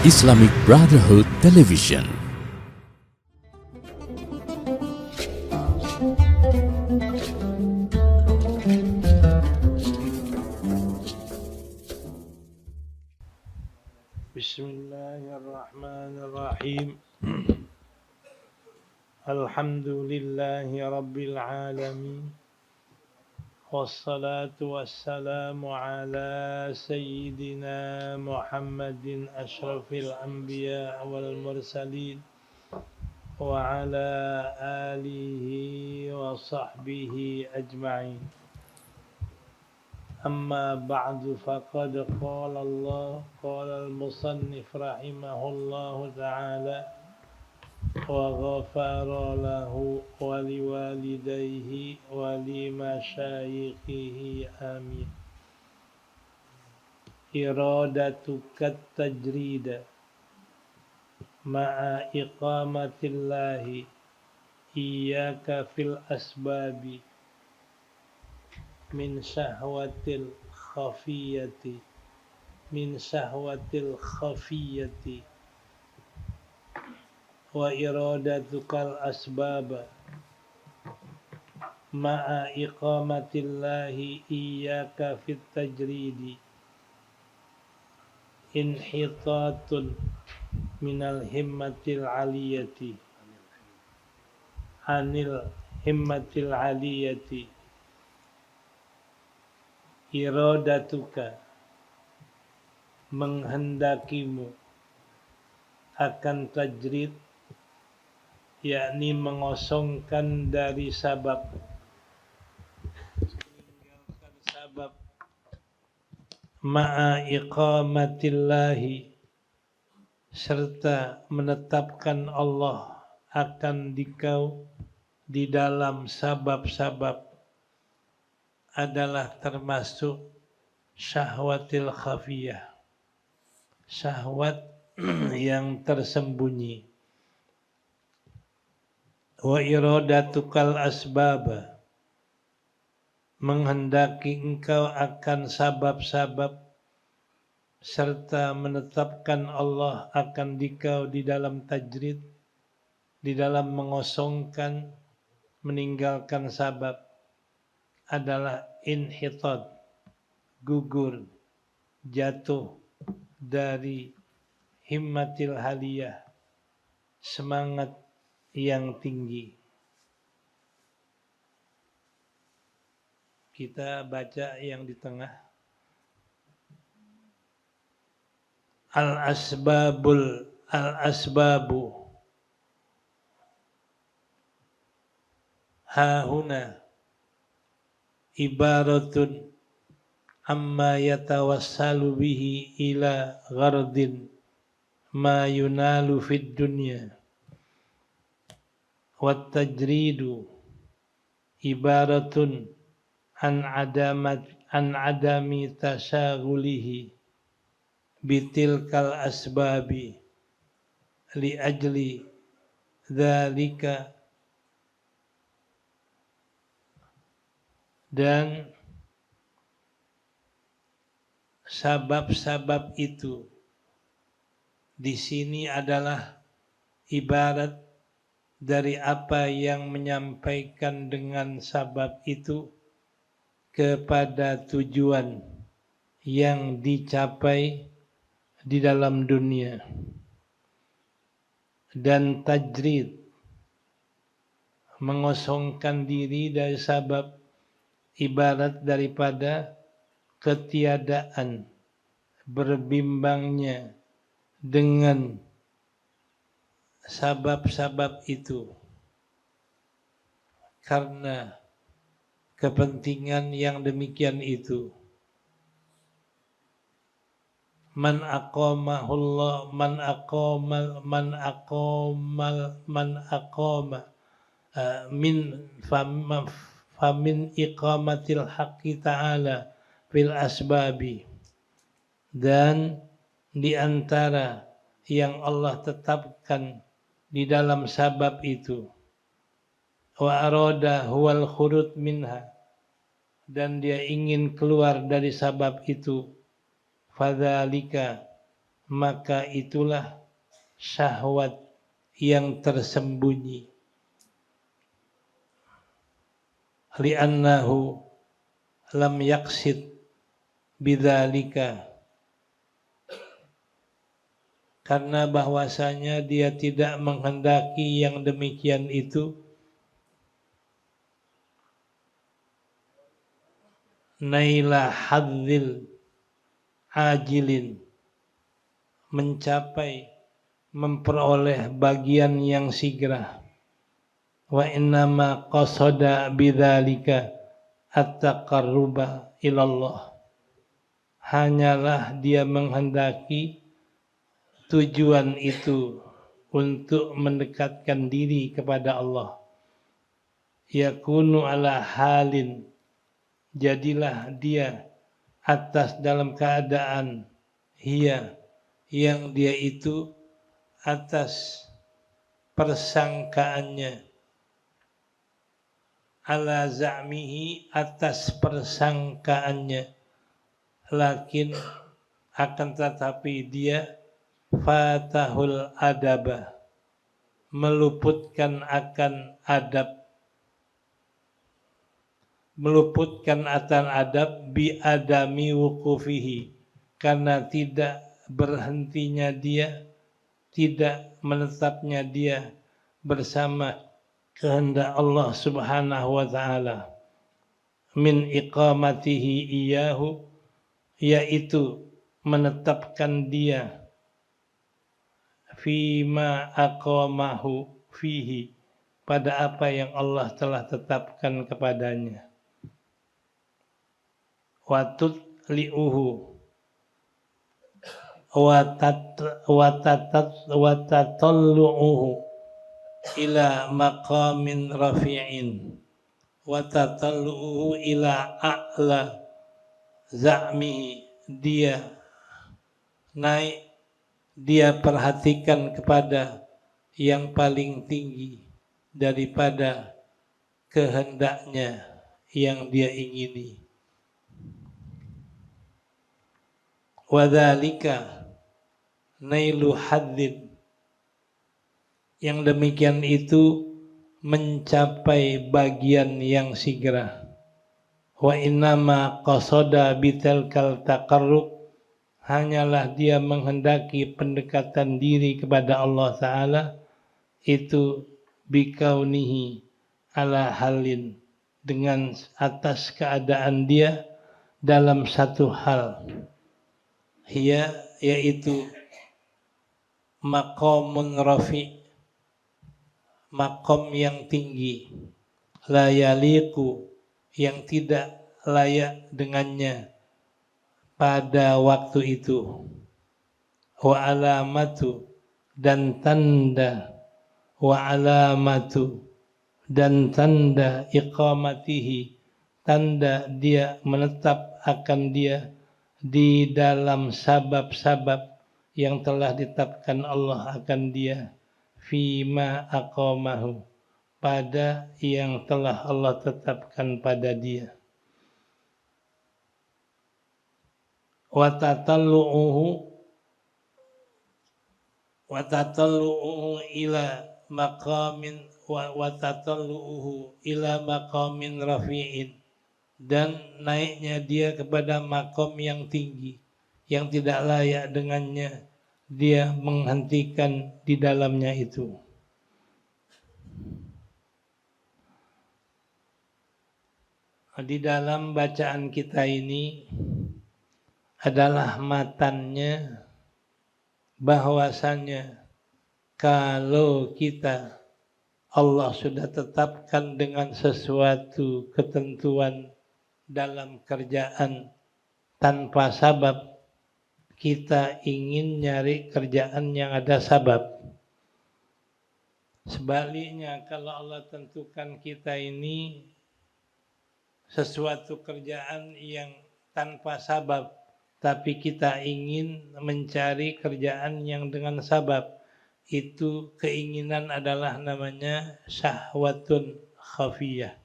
Islamic Brotherhood Television. Bismillahirrahmanirrahim. Alhamdulillahi Rabbil Alamin. Wassalatu wassalamu ala Sayyidina Muhammadin ashrafil anbiya wal mursalin wa ala alihi wa sahbihi ajma'in. Amma ba'du faqad qala al-musannif rahimahullahu ta'ala وغفر له ولوالديه ولمشايخه آمين. إرادتك التجريد مع إقامة الله إياك في الأسباب من شهوة الخفية وإرادتك الأسباب مع إقامة الله إياك في التجريد انحطاط من الهمة العالية عن الهمة العالية. إرادتك menghendakimu akan tajrid, yakni mengosongkan dari sabab, meninggalkan sabab, ma'a iqamatillahi, serta menetapkan Allah akan dikau di dalam sabab-sabab, adalah termasuk syahwatil khafiyah, syahwat yang tersembunyi. Wa iradatukal asbaba, menghendaki engkau akan sabab-sabab serta menetapkan Allah akan dikau di dalam tajrid, di dalam mengosongkan, meninggalkan sabab, adalah inhitat, gugur, jatuh dari himmatil haliyah, semangat yang tinggi. Kita baca yang di tengah. Al-asbabu hahuna ibaratun amma yatawassalu bihi ila ghardin ma yunalu fid dunya. Wat tajridu ibaratun an adami tasaghulihi bitilkal asbabi li ajli dzalika, dan sabab-sabab itu di sini adalah ibarat dari apa yang menyampaikan dengan sabab itu kepada tujuan yang dicapai di dalam dunia. Dan tajrid, mengosongkan diri dari sabab, ibarat daripada ketiadaan berbimbangnya dengan sabab-sabab itu karena kepentingan yang demikian itu. Man aqamahullah, man aqama min famin iqamatil haqqi ta'ala fil asbabi, dan di antara yang Allah tetapkan di dalam sabab itu, wa arada huwal khurud minha, dan dia ingin keluar dari sabab itu, fadzalika, maka itulah syahwat yang tersembunyi. Li'annahu lam yaqsid bidzalika, karena bahwasanya dia tidak menghendaki yang demikian itu, naila hadzil ajilin, mencapai, memperoleh bagian yang segera. Wa innama qasada bidzalika at-taqarruba ilallah, hanyalah dia menghendaki tujuan itu untuk mendekatkan diri kepada Allah. Yakunu ala halin, jadilah dia atas dalam keadaan, hiya, yang dia itu atas persangkaannya, ala za'mihi, atas persangkaannya, lakin akan tetapi dia fatahul adaba, meluputkan akan adab, meluputkan akan adab, bi adami wuqufihi, karena tidak berhentinya dia, tidak menetapnya dia bersama kehendak Allah Subhanahu wa ta'ala, min iqamatihi iyahu, yaitu menetapkan dia fima aqamahu fihi, pada apa yang Allah telah tetapkan kepadanya. Watutli'uhu watatallu'uhu ila maqamin rafi'in, watatallu'uhu ila a'la za'mihi, dia naik, dia perhatikan kepada yang paling tinggi daripada kehendaknya yang dia ingini. Wadzalika nailu hadzin, yang demikian itu mencapai bagian yang segera. Wa innama qasada bitalkal taqarrub, hanyalah dia menghendaki pendekatan diri kepada Allah Ta'ala itu bikaunihi ala halin, dengan atas keadaan dia dalam satu hal, hiya, yaitu maqamun rafi', maqam yang tinggi, la yaliqu, yang tidak layak dengannya pada waktu itu, wa alamatu, dan tanda, wa alamatu, dan tanda iqamatihi, tanda dia menetap akan dia di dalam sabab-sabab yang telah ditetapkan Allah akan dia, fima aqamahu, pada yang telah Allah tetapkan pada dia. Watatallu'uhu ila maqamin ila maqamin rafi'in, dan naiknya dia kepada makom yang tinggi yang tidak layak dengannya, dia menghentikan di dalamnya itu. Di dalam bacaan kita ini adalah matannya bahwasanya kalau kita, Allah sudah tetapkan dengan sesuatu ketentuan dalam kerjaan tanpa sabab, kita ingin nyari kerjaan yang ada sabab. Sebaliknya, kalau Allah tentukan kita ini sesuatu kerjaan yang tanpa sabab, tapi kita ingin mencari kerjaan yang dengan sabab, itu keinginan adalah namanya syahwatun khafiyah.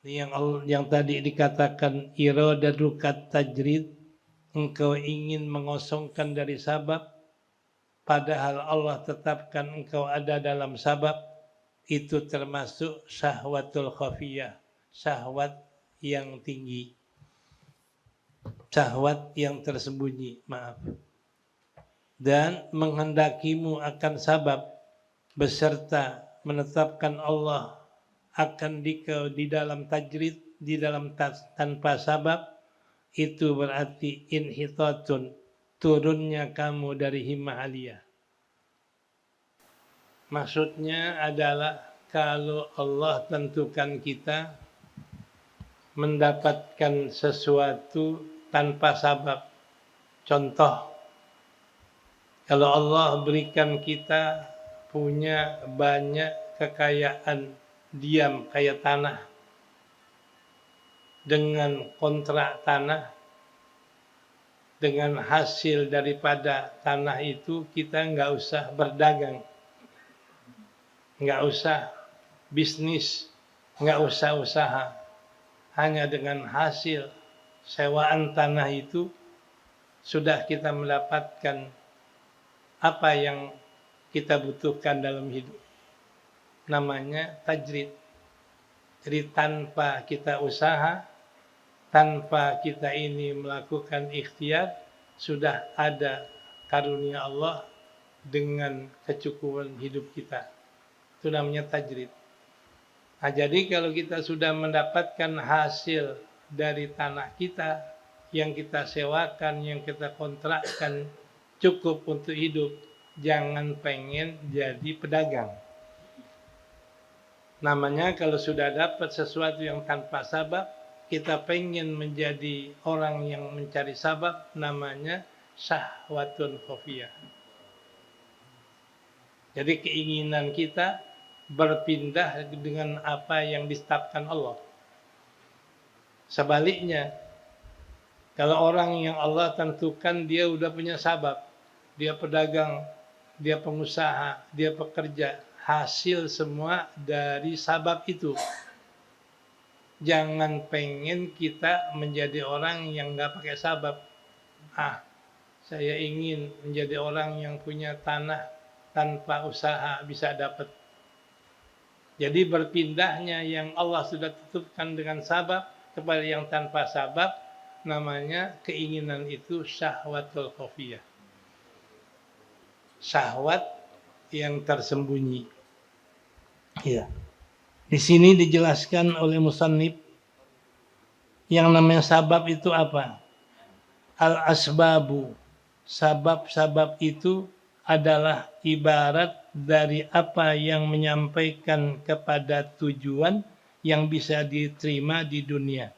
Yang tadi dikatakan iradatu kat tajrid, engkau ingin mengosongkan dari sabab, padahal Allah tetapkan engkau ada dalam sabab, itu termasuk syahwatul khafiyah, syahwat yang tinggi, syahwat yang tersembunyi, maaf. Dan menghendakimu akan sabab beserta menetapkan Allah akan dikau di dalam tajrid, di dalam tanpa sabab, itu berarti inhitatun, turunnya kamu dari himmah aliyah. Maksudnya adalah kalau Allah tentukan kita mendapatkan sesuatu tanpa sabab. Contoh, kalau Allah berikan kita punya banyak kekayaan diam kayak tanah, dengan kontrak tanah, dengan hasil daripada tanah itu kita nggak usah berdagang, nggak usah bisnis, nggak usah usaha, hanya dengan hasil sewaan tanah itu sudah kita mendapatkan apa yang kita butuhkan dalam hidup. Namanya tajrid. Jadi tanpa kita usaha, tanpa kita ini melakukan ikhtiar, sudah ada karunia Allah dengan kecukupan hidup kita. Itu namanya tajrid. Nah, jadi kalau kita sudah mendapatkan hasil dari tanah kita, yang kita sewakan, yang kita kontrakkan, cukup untuk hidup, jangan pengen jadi pedagang. Namanya kalau sudah dapat sesuatu yang tanpa sabab, kita pengen menjadi orang yang mencari sabab, namanya syahwatun khafiyah. Jadi keinginan kita berpindah dengan apa yang ditetapkan Allah. Sebaliknya, kalau orang yang Allah tentukan dia udah punya sabab, dia pedagang, dia pengusaha, dia pekerja, hasil semua dari sabab itu. Jangan pengen kita menjadi orang yang nggak pakai sabab. Saya ingin menjadi orang yang punya tanah tanpa usaha bisa dapat. Jadi berpindahnya yang Allah sudah tetapkan dengan sabab kepada yang tanpa sabab, namanya keinginan itu syahwatul khafiyah. Syahwat yang tersembunyi. Ya. Di sini dijelaskan oleh musannif yang namanya sabab itu apa? Al-asbabu. Sabab-sabab itu adalah ibarat dari apa yang menyampaikan kepada tujuan yang bisa diterima di dunia.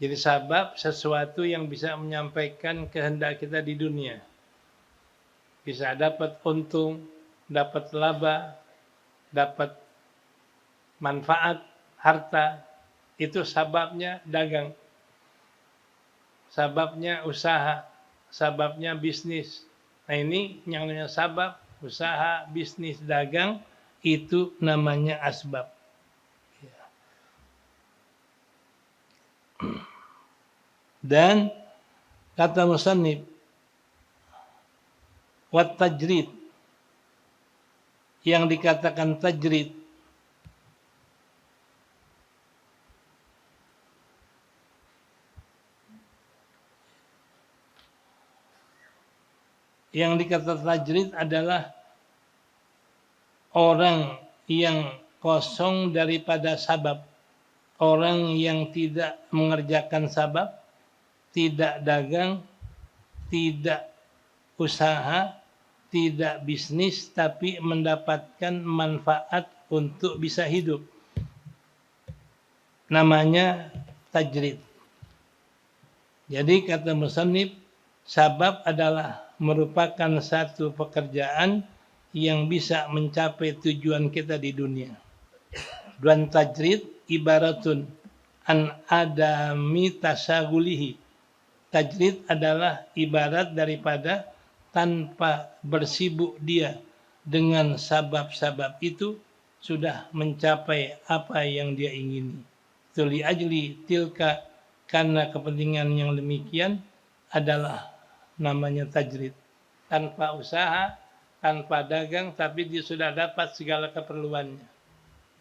Jadi sabab sesuatu yang bisa menyampaikan kehendak kita di dunia. Bisa dapat untung, dapat laba, dapat manfaat, harta. Itu sababnya dagang. Sababnya usaha, sababnya bisnis. Nah ini yang namanya sabab, usaha, bisnis, dagang, itu namanya asbab. Dan kata musannif, wat tajrid, yang dikatakan tajrid, yang dikatakan tajrid adalah orang yang kosong daripada sabab, orang yang tidak mengerjakan sabab, tidak dagang, tidak usaha, tidak bisnis, tapi mendapatkan manfaat untuk bisa hidup. Namanya tajrid. Jadi kata musannif, sabab adalah merupakan satu pekerjaan yang bisa mencapai tujuan kita di dunia. Dan tajrid ibaratun an adami tasagulihi. Tajrid adalah ibarat daripada tanpa bersibuk dia dengan sabab-sabab itu sudah mencapai apa yang dia ingini. Tuli ajli tilka, karena kepentingan yang demikian, adalah namanya tajrid. Tanpa usaha, tanpa dagang, tapi dia sudah dapat segala keperluannya.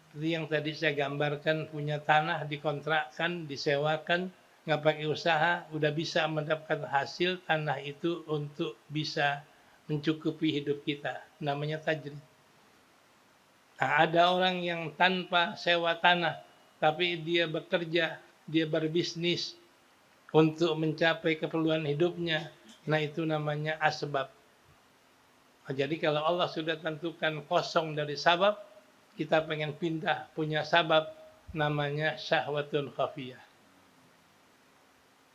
Seperti yang tadi saya gambarkan, punya tanah dikontrakkan, disewakan, nggak pakai usaha, udah bisa mendapatkan hasil tanah itu untuk bisa mencukupi hidup kita. Namanya tajrid. Nah, ada orang yang tanpa sewa tanah, tapi dia bekerja, dia berbisnis untuk mencapai keperluan hidupnya. Nah, itu namanya asbab. Nah, jadi kalau Allah sudah tentukan kosong dari sabab, kita pengen pindah, punya sabab, namanya syahwatun khafiyah.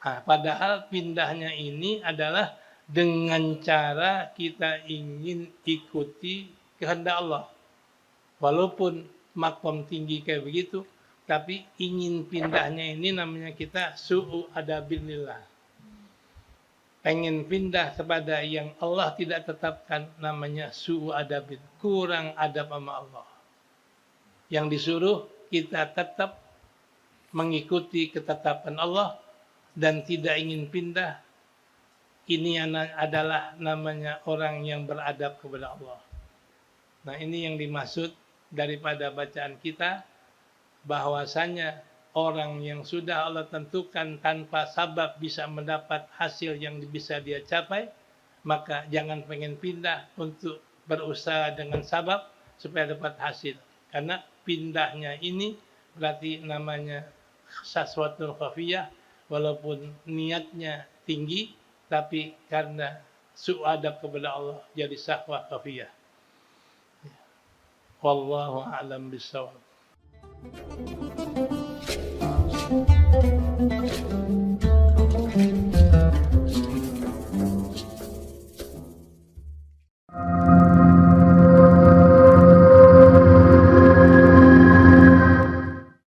Nah, padahal pindahnya ini adalah dengan cara kita ingin ikuti kehendak Allah. Walaupun makom tinggi kayak begitu, tapi ingin pindahnya ini namanya kita su'u adabilillah. Pengen pindah kepada yang Allah tidak tetapkan, namanya su'u adabil. Kurang adab sama Allah. Yang disuruh kita tetap mengikuti ketetapan Allah dan tidak ingin pindah. Ini adalah namanya orang yang beradab kepada Allah. Nah, ini yang dimaksud daripada bacaan kita, bahwasanya orang yang sudah Allah tentukan tanpa sabab bisa mendapat hasil yang bisa dia capai, maka jangan pengen pindah untuk berusaha dengan sabab supaya dapat hasil. Karena pindahnya ini berarti namanya syahwatul khafiyah, walaupun niatnya tinggi, tapi karena su'adab kepada Allah jadi syahwat khafiyah. Wallahu a'lam bishawab.